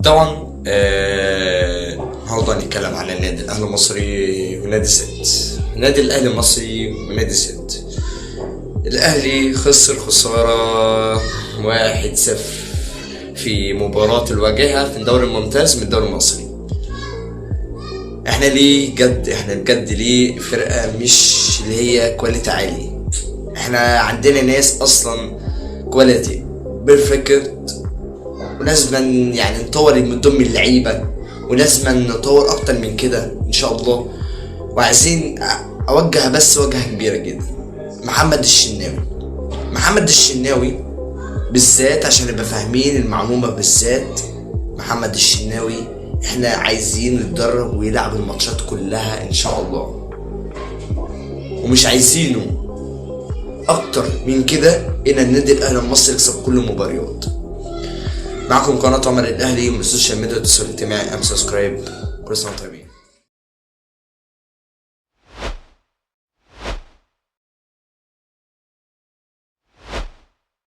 طبعا النهارده هنتكلم عن النادي الاهلي المصري ونادي ست. النادي الاهلي المصري ونادي ست. الاهلي خسر خساره 1-0 في مباراة الواجهة في الدوري الممتاز من الدوري المصري. احنا بجد ليه فرقة مش اللي هي كواليتي عالي. احنا عندنا ناس اصلا كواليتي بيرفكت، ولازم يعني نطور من ضمن اللعيبة، ولازم نطور اكتر من كده ان شاء الله. وعايزين اوجه بس وجهة كبيرة جدا محمد الشناوي بالذات، عشان نبقى فاهمين المعلومة بالذات. محمد الشناوي احنا عايزين نتدرب ويلعب الماتشات كلها ان شاء الله، ومش عايزينه اكتر من كده ان النادي الاهلي المصري يكسب كل المباريات. معكم قناة عمر الاهلي من السوشيال ميديا، اتصال اجتماعي، سبسكرايب. كل سنة وانتم طيبين.